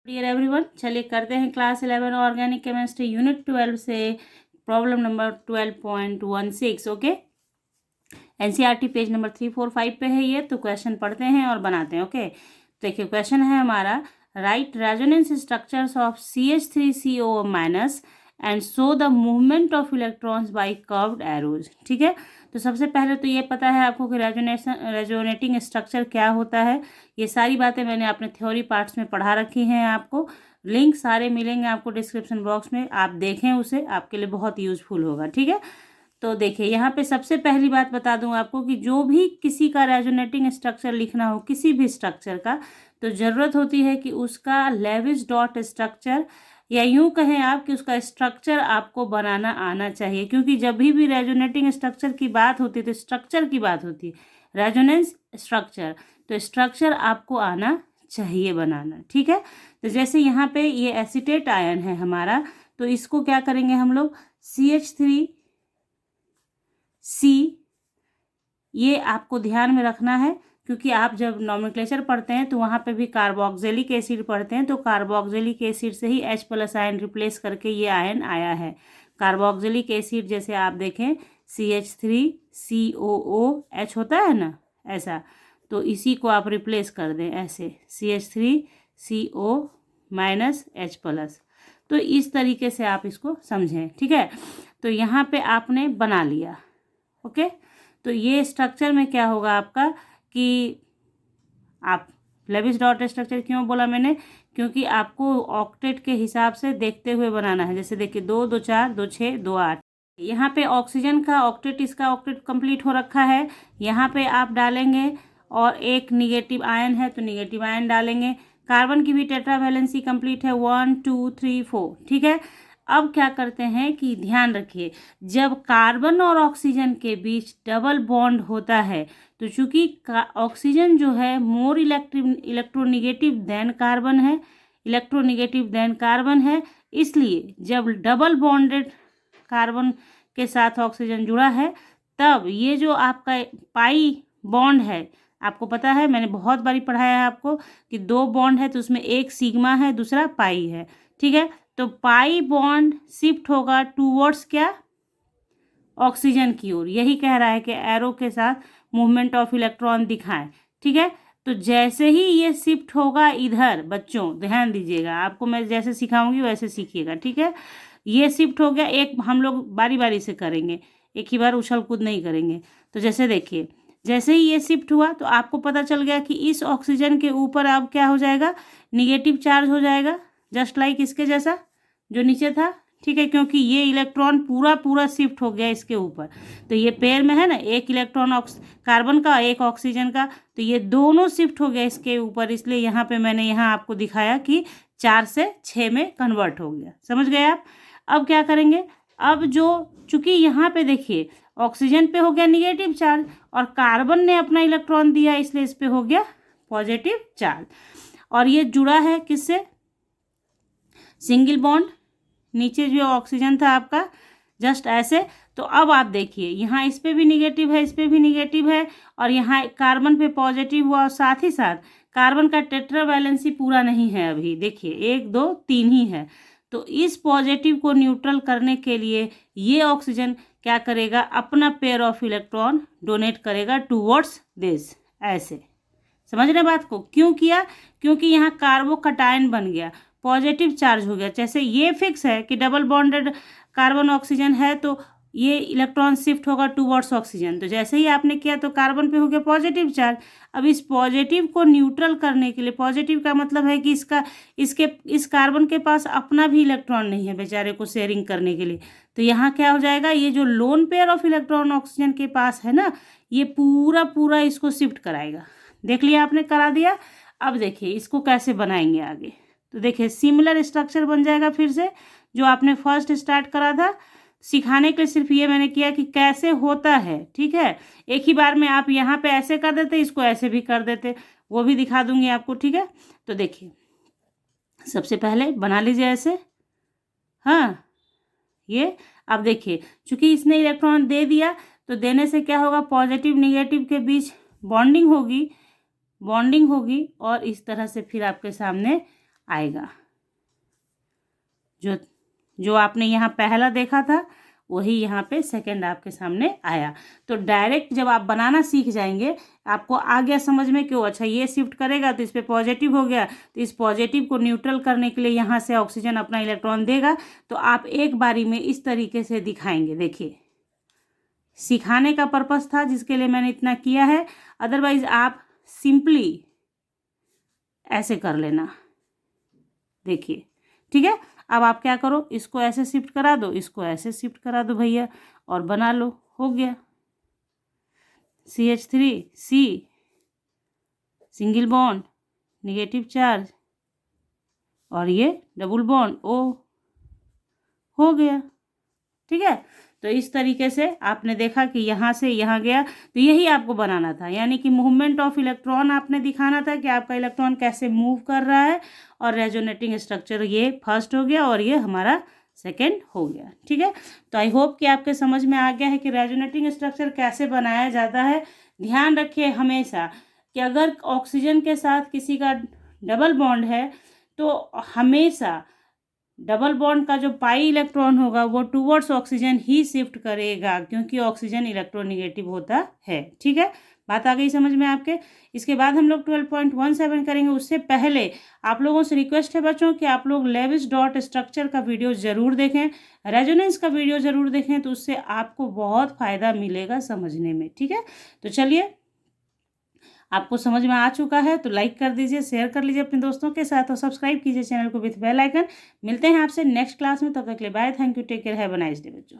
Dear everyone, चलिए करते हैं क्लास 11 ऑर्गेनिक केमिस्ट्री यूनिट 12 से problem number 12.16। Okay, NCERT page number 345 पे है ये। तो क्वेश्चन पढ़ते हैं और बनाते हैं। ओके, देखिए क्वेश्चन है हमारा, right resonance structures of CH3CO minus and show the movement of electrons bye curved arrows. ठीक है, तो सबसे पहले तो ये पता है आपको कि रेजोनेटिंग स्ट्रक्चर क्या होता है। ये सारी बातें मैंने अपने थ्योरी पार्ट्स में पढ़ा रखी हैं। आपको लिंक सारे मिलेंगे आपको डिस्क्रिप्शन बॉक्स में, आप देखें उसे, आपके लिए बहुत यूजफुल होगा। ठीक है, तो देखिए यहाँ पे सबसे पहली बात बता दूं आपको कि जो भी किसी का रेजोनेटिंग स्ट्रक्चर लिखना हो, किसी भी स्ट्रक्चर का, तो ज़रूरत होती है कि उसका लेविस डॉट स्ट्रक्चर, या यूं कहें आप कि उसका स्ट्रक्चर आपको बनाना आना चाहिए। क्योंकि जब भी रेजोनेटिंग स्ट्रक्चर की बात होती है तो स्ट्रक्चर की बात होती है, रेजोनेंस स्ट्रक्चर, तो स्ट्रक्चर आपको आना चाहिए बनाना। ठीक है, तो जैसे यहाँ पे ये एसीटेट आयन है हमारा, तो इसको क्या करेंगे हम लोग, CH3C, ये आपको ध्यान में रखना है। क्योंकि आप जब नॉमेनक्लेचर पढ़ते हैं तो वहाँ पे भी कार्बोक्सिलिक एसिड पढ़ते हैं, तो कार्बोक्सिलिक एसिड से ही H+ आयन रिप्लेस करके ये आयन आया है। कार्बोक्सिलिक एसिड जैसे आप देखें CH3COOH होता है ना, ऐसा, तो इसी को आप रिप्लेस कर दें ऐसे CH3CO -H+। तो इस तरीके से आप इसको समझें। ठीक है, तो यहाँ पे आपने बना लिया। ओके, तो ये स्ट्रक्चर में क्या होगा आपका कि आप लेविस डॉट स्ट्रक्चर क्यों बोला मैंने, क्योंकि आपको ऑक्टेट के हिसाब से देखते हुए बनाना है। जैसे देखिए 2 2 4 2 6 2 8, यहाँ पे ऑक्सीजन का ऑक्टेट, इसका ऑक्टेट कंप्लीट हो रखा है। यहाँ पे आप डालेंगे और एक निगेटिव आयन है तो निगेटिव आयन डालेंगे। कार्बन की भी टेट्रा वैलेंसी कंप्लीट है, 1 2 3 4। ठीक है, अब क्या करते हैं कि ध्यान रखिए, जब कार्बन और ऑक्सीजन के बीच डबल बॉन्ड होता है, तो चूंकि ऑक्सीजन जो है मोर इलेक्ट्रोनिगेटिव देन कार्बन है, इलेक्ट्रोनिगेटिव देन कार्बन है, इसलिए जब डबल बॉन्डेड कार्बन के साथ ऑक्सीजन जुड़ा है, तब ये जो आपका पाई बॉन्ड है, आपको पता है मैंने बहुत बारी पढ़ाया है आपको कि 2 बॉन्ड है तो उसमें एक सिग्मा है, दूसरा पाई है। ठीक है, तो पाई बॉन्ड शिफ्ट होगा टूवर्ड्स क्या, ऑक्सीजन की ओर। यही कह रहा है कि एरो के साथ मूवमेंट ऑफ इलेक्ट्रॉन दिखाएं। ठीक है, तो जैसे ही ये शिफ्ट होगा इधर, बच्चों ध्यान दीजिएगा, आपको मैं जैसे सिखाऊंगी वैसे सीखिएगा। ठीक है, ये शिफ्ट हो गया, एक हम लोग बारी बारी से करेंगे, एक ही बार उछल कूद नहीं करेंगे। तो जैसे देखिए, जैसे ही ये शिफ्ट हुआ तो आपको पता चल गया कि इस ऑक्सीजन के ऊपर अब क्या हो जाएगा, निगेटिव चार्ज हो जाएगा, जस्ट लाइक इसके जैसा जो नीचे था। ठीक है, क्योंकि ये इलेक्ट्रॉन पूरा पूरा शिफ्ट हो गया इसके ऊपर, तो ये पेयर में है ना, एक इलेक्ट्रॉन कार्बन का, एक ऑक्सीजन का, तो ये दोनों शिफ्ट हो गया इसके ऊपर। इसलिए यहाँ पे मैंने यहाँ आपको दिखाया कि 4 से 6 में कन्वर्ट हो गया। समझ गए आप? अब क्या करेंगे, अब जो चूंकि यहाँ पे देखिए ऑक्सीजन पे हो गया निगेटिव चार्ज और कार्बन ने अपना इलेक्ट्रॉन दिया, इसलिए इस पे हो गया पॉजिटिव चार्ज। और ये जुड़ा है किससे, सिंगल बॉन्ड, नीचे जो ऑक्सीजन था आपका जस्ट ऐसे। तो अब आप देखिए यहाँ इस पे भी निगेटिव है, इस पे भी निगेटिव है, और यहाँ कार्बन पे पॉजिटिव हुआ, और साथ ही साथ कार्बन का टेट्रा वैलेंसी पूरा नहीं है अभी, देखिए 1 2 3 ही है। तो इस पॉजिटिव को न्यूट्रल करने के लिए ये ऑक्सीजन क्या करेगा, अपना पेयर ऑफ इलेक्ट्रॉन डोनेट करेगा टूवर्ड्स दिस, ऐसे। समझ रहे बात को? क्यों किया, क्योंकि यहाँ कार्बोकटायन बन गया, पॉजिटिव चार्ज हो गया। जैसे ये फिक्स है कि डबल बॉन्डेड कार्बन ऑक्सीजन है तो ये इलेक्ट्रॉन शिफ्ट होगा टूवर्ड्स ऑक्सीजन, तो जैसे ही आपने किया तो कार्बन पे हो गया पॉजिटिव चार्ज। अब इस पॉजिटिव को न्यूट्रल करने के लिए, पॉजिटिव का मतलब है कि इस कार्बन के पास अपना भी इलेक्ट्रॉन नहीं है बेचारे को शेयरिंग करने के लिए, तो यहाँ क्या हो जाएगा, ये जो lone pair of electron oxygen के पास है ना, ये पूरा पूरा इसको शिफ्ट कराएगा। देख लिया आपने, करा दिया। अब देखिए इसको कैसे बनाएंगे आगे, तो देखिए सिमिलर स्ट्रक्चर बन जाएगा फिर से जो आपने फर्स्ट स्टार्ट करा था। सिखाने के लिए सिर्फ ये मैंने किया कि कैसे होता है। ठीक है, एक ही बार में आप यहाँ पे ऐसे कर देते, इसको ऐसे भी कर देते, वो भी दिखा दूंगी आपको। ठीक है, तो देखिए सबसे पहले बना लीजिए ऐसे। हाँ, ये अब देखिए चूंकि इसने इलेक्ट्रॉन दे दिया, तो देने से क्या होगा, पॉजिटिव निगेटिव के बीच बॉन्डिंग होगी और इस तरह से फिर आपके सामने आएगा। जो जो आपने यहाँ पहला देखा था वही यहाँ पे सेकंड आपके सामने आया। तो डायरेक्ट जब आप बनाना सीख जाएंगे आपको आ गया समझ में क्यों, अच्छा ये शिफ्ट करेगा तो इस पर पॉजिटिव हो गया, तो इस पॉजिटिव को न्यूट्रल करने के लिए यहाँ से ऑक्सीजन अपना इलेक्ट्रॉन देगा। तो आप एक बारी में इस तरीके से दिखाएंगे। देखिए, सिखाने का पर्पस था जिसके लिए मैंने इतना किया है, अदरवाइज आप सिंपली ऐसे कर लेना। देखिए, ठीक है। अब आप क्या करो, इसको ऐसे शिफ्ट करा दो, इसको ऐसे शिफ्ट करा दो भैया, और बना लो, हो गया CH3C single bond negative charge, और ये डबल बॉन्ड O, हो गया। ठीक है, तो इस तरीके से आपने देखा कि यहाँ से यहाँ गया, तो यही आपको बनाना था, यानी कि मूवमेंट ऑफ इलेक्ट्रॉन आपने दिखाना था कि आपका इलेक्ट्रॉन कैसे मूव कर रहा है। और रेजोनेटिंग स्ट्रक्चर ये फर्स्ट हो गया और ये हमारा सेकंड हो गया। ठीक है, तो आई होप कि आपके समझ में आ गया है कि रेजोनेटिंग स्ट्रक्चर कैसे बनाया जाता है। ध्यान रखिए हमेशा कि अगर ऑक्सीजन के साथ किसी का डबल बॉन्ड है तो हमेशा डबल बॉन्ड का जो पाई इलेक्ट्रॉन होगा वो टूवर्ड्स ऑक्सीजन ही शिफ्ट करेगा, क्योंकि ऑक्सीजन इलेक्ट्रोनेगेटिव होता है। ठीक है, बात आ गई समझ में आपके। इसके बाद हम लोग 12.17 करेंगे। उससे पहले आप लोगों से रिक्वेस्ट है बच्चों कि आप लोग लेविस डॉट स्ट्रक्चर का वीडियो ज़रूर देखें, रेजोनेंस का वीडियो ज़रूर देखें, तो उससे आपको बहुत फ़ायदा मिलेगा समझने में। ठीक है, तो चलिए, आपको समझ में आ चुका है तो लाइक कर दीजिए, शेयर कर लीजिए अपने दोस्तों के साथ, और सब्सक्राइब कीजिए चैनल को विथ बेल आइकन। मिलते हैं आपसे नेक्स्ट क्लास में, तब तक के लिए bye, thank you, take care, have a nice day बच्चों।